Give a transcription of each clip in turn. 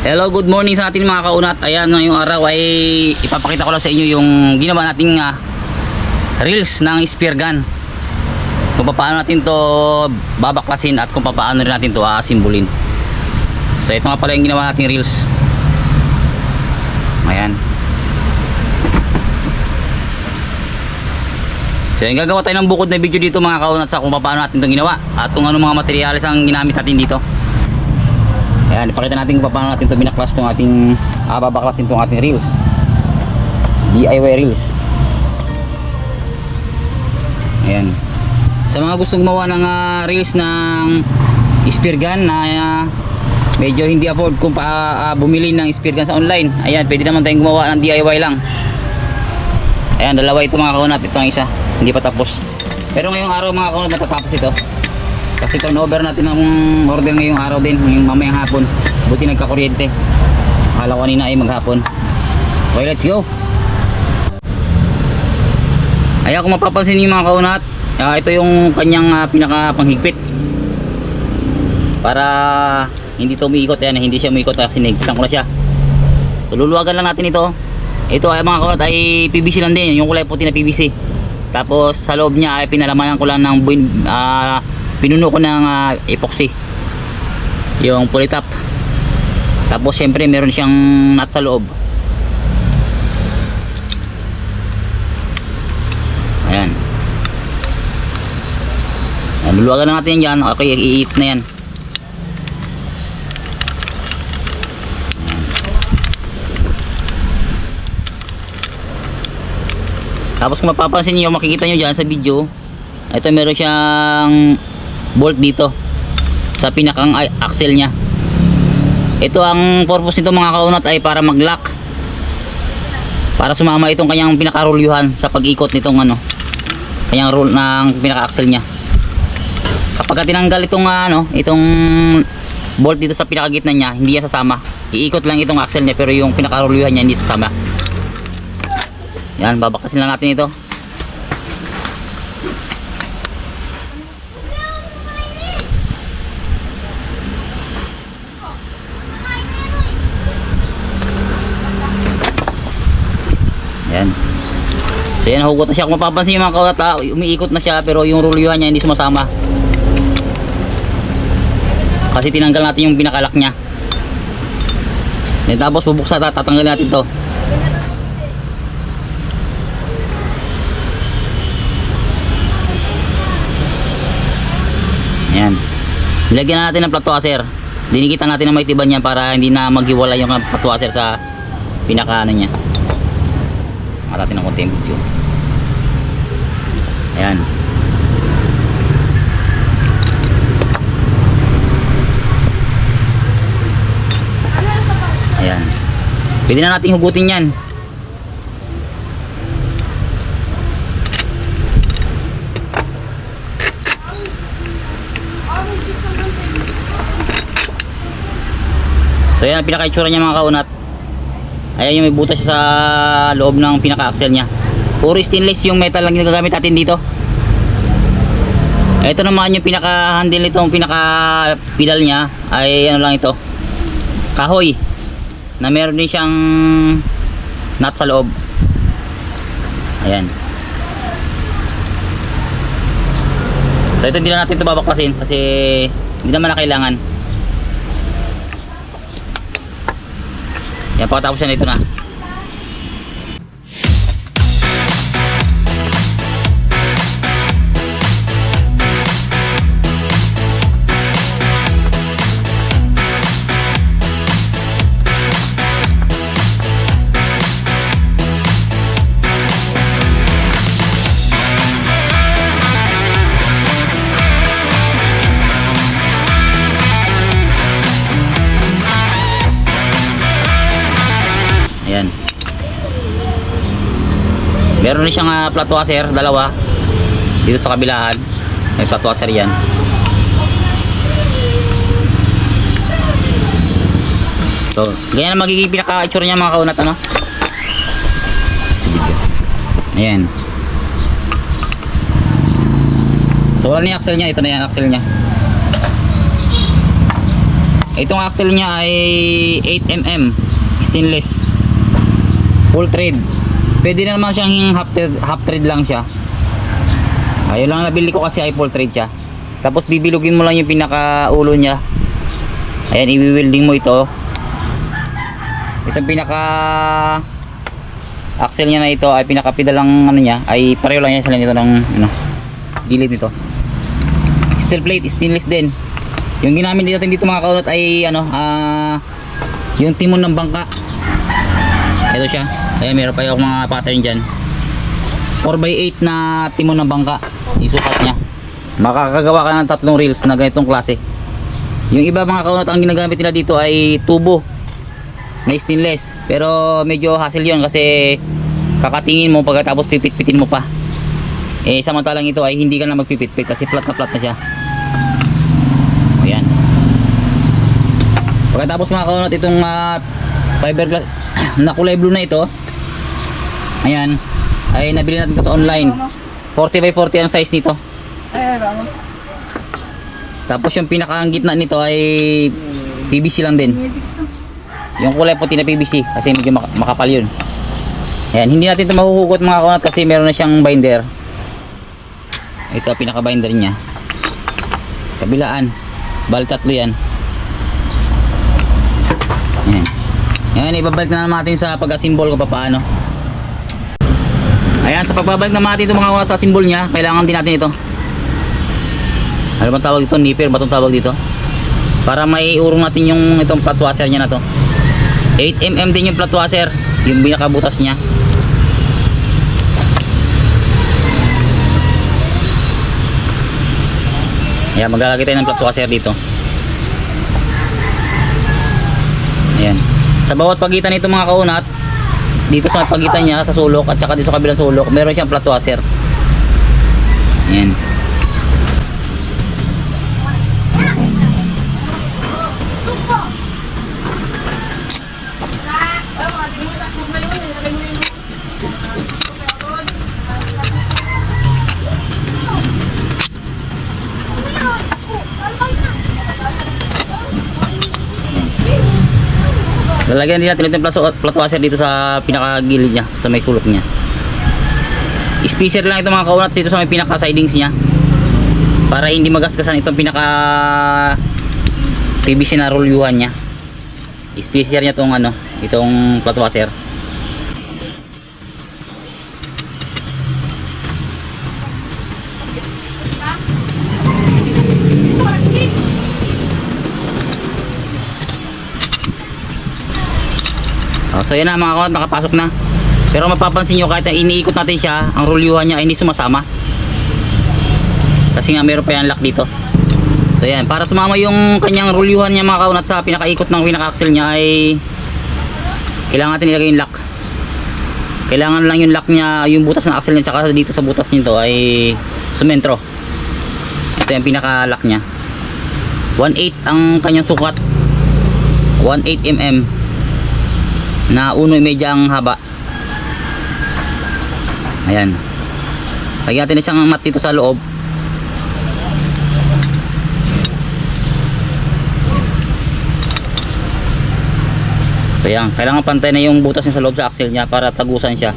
Hello, good morning sa ating mga kaunat. Ayan, ngayong araw ay ipapakita ko lang sa inyo yung ginawa nating reels ng spear gun. Kung paano natin to babaklasin at kung paano rin natin to aasimbulin. So ito nga pala yung ginawa nating reels. Ayan. So yung gagawa tayo ng bukod na video dito mga kaunat sa kung paano natin itong ginawa at kung ano mga materyales ang ginamit natin dito. Ayan, ipakita natin kung paano natin ito binaklas itong ating babaklasin itong ating reels, DIY reels. Ayan, sa mga gustong gumawa ng reels ng spear gun na medyo hindi afford kung bumili ng spear gun sa online, ayan, pwede naman tayong gumawa ng DIY lang. Ayan, dalawa ito mga kaunat, ito ang isa, hindi pa tapos. Pero ngayong araw mga kaunat natatapos ito. Kasi turnover natin ang order ngayong araw din, ngayong mamayang hapon. Buti nagka-kuryente. Akala ko kanina ay maghapon. Okay, let's go. Ayan, kung mapapansin niyo mga kaunat, ito yung kanyang pinaka-panghigpit. Para hindi ito umiikot. Ayan, hindi siya umiikot kasi nagpitan ko na siya. Tululuwagan lang natin ito. Ito ay mga kaunat ay PVC lang din. Yung kulay puti na PVC. Tapos sa loob niya ay pinalamanan ko lang ng pinuno ko ng epoxy yung polytop. Tapos syempre meron siyang nut sa loob. Ayan, luluwagan na natin yan. Okay, iit na yan. Tapos kung mapapansin niyo, makikita nyo dyan sa video, ito meron siyang bolt dito sa pinakang axle nya. Ito ang purpose nito mga kaunat ay para mag-lock, para sumama itong kanyang pinaka-rulyuhan sa pag-ikot nitong kanyang roll ng pinaka-axle nya. Kapag tinanggal itong itong bolt dito sa pinakagitna nya, hindi yan sasama. Iikot lang itong axle nya pero yung pinaka-rulyuhan nya hindi sasama. Yan, babakasin lang natin ito. Yan. So yan, hugot na siya. Kung mapapansin yung mga kaunat, umiikot na siya pero yung rulyuhan niya hindi sumasama. Kasi tinanggal natin yung pinakalak niya. Then, tapos bubuksan, tatanggalin natin to. Yan. Nilagyan na natin ng flat washer. Dinikitan natin ng may tiban niya para hindi na maghiwalay yung flat washer sa pinaka niya. Natin ng konting video. Ayan. Ayan. Pwede na nating hugutin yan. So yan ang pinaka-itsura niya mga kaunat. Ayan yung may butas sa loob ng pinaka-axle nya. Puro stainless yung metal lang ginagamit natin dito. Ito naman yung pinaka-handle nito, yung pinaka-pedal nya ay ano lang ito, kahoy na meron din siyang nut sa loob. Ayan. So ito hindi na natin ito babaklasin kasi hindi naman na kailangan. Yan, pagkatapos yan, ito na. Ayan. Meron rin siyang flat washer, dalawa. Dito sa kabilaan may flat washer yan. So, ganyan na magiging pinaka-itsura niya mga kaunat, Ayan. So wala na yung axle nya, ito na yung axle nya. Itong axle niya ay 8mm stainless, full thread. Pwede na naman siyang half thread lang siya. Ayun lang nabili ko kasi ay full thread siya. Tapos bibilugin mo lang yung pinaka ulo niya. Ayan, i-welding mo ito. Itong pinaka axle niya na ito ay pinaka pedalang ano niya ay pareho lang yan sila nito ng ano, gilid nito. Steel plate, stainless din. Yung ginamit natin dito mga kaunat ay ano, yung timon ng bangka. Ito siya. Ayan, meron pa yung mga pattern dyan. 4x8 na timon ng bangka. Isukat niya. Makakagawa ka ng 3 reels na ganitong klase. Yung iba mga kaunat, ang ginagamit nila dito ay tubo na stainless. Pero medyo hassle yun kasi kakatingin mo pagkatapos pipit-pitin mo pa. Eh samantalang ito ay hindi ka na magpipit-pit kasi flat na siya. Ayan. Pagkatapos mga kaunat, itong fiberglass na kulay blue na ito, ayan, ay nabili natin ito sa online. 40x40 ang size nito. Tapos yung pinakang gitna nito ay PVC lang din. Yung kulay puti na PVC kasi medyo makapal yun. Ayan, hindi natin ito mahuhugot mga kaunat kasi meron na siyang binder. Ito pinaka binder niya. Kabilaan, bali 3 yan. Ayan. Ayan, ibabalik na natin sa pag-assemble kung paano. Ayan, sa pagbabalik naman natin itong mga sa symbol niya, kailangan din natin ito. Ano bang tawag dito? Nipper ba itong tawag dito? Para may urong natin yung itong flat washer niya na to. 8mm din yung flat washer, yung binakabutas niya. Ayan, maglalagay tayo ng flat washer dito. Ayan. Sa bawat pagitan nito mga kaunat, dito sa pagitan niya sa sulok at saka dito sa kabilang sulok, meron siyang flat washer. Ayan. Lalagyan din natin itong flat washer dito sa pinakagilid niya, sa may sulok niya. Spacer lang ito mga kaunat dito sa may pinaka sidings niya para hindi magasgasan itong pinaka PVC na rolyuhan niya. Spacer niya itong ano, itong flat washer. So yan na mga kaunat, nakapasok na. Pero mapapansin nyo kahit na iniikot natin siya, ang rolyuhan niya ay hindi sumasama. Kasi nga meron pa yan lock dito. So yan, para sumama yung kanyang rolyuhan niya mga kaunat sa pinakaikot ng pinaka-axle niya ay kailangan natin ilagay yung lock. Kailangan lang yung lock niya, yung butas ng axle niya tsaka dito sa butas nito ay sumentro. Ito yung pinaka-lock niya. 1/8 ang kanyang sukat. 1/8mm. Na 1.5 ang haba. Ayan. Lagyan natin isang mat dito sa loob. So yan, kailangan pantay na yung butas niya sa loob sa axle niya para tagusan siya.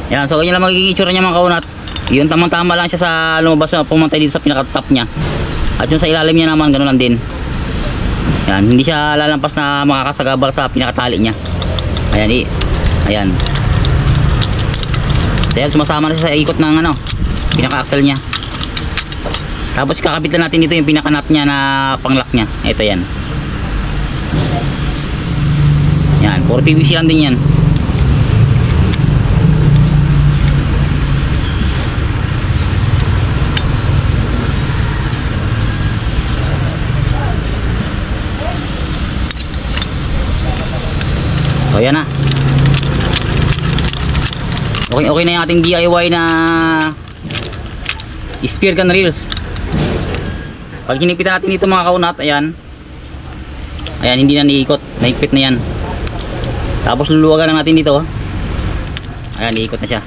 Yan, so ganyan lang magiging itsura niya mga kaunat. Yun, tamang-tama lang siya sa lumabas na pumantay dito sa pinaka-top niya. At yung sa ilalim niya naman, ganoon lang din. Yan, hindi siya lalampas na makakasagabal sa pinakatali niya. Ayan, ayan. So yan, sumasama na siya sa ikot ng ano, pinaka-axle niya. Tapos kakabit lang natin dito yung pinaka-nut niya na pang-lock niya. Ito yan. Yan, puro PVC lang din yan. So yan na. Okay na yung ating DIY na spear gun reels. Pag hinipitan natin dito mga kaunat, ayan. Ayan, hindi na niikot. Naikpit na yan. Tapos luluwagan na natin dito. Ayan, iikot na siya.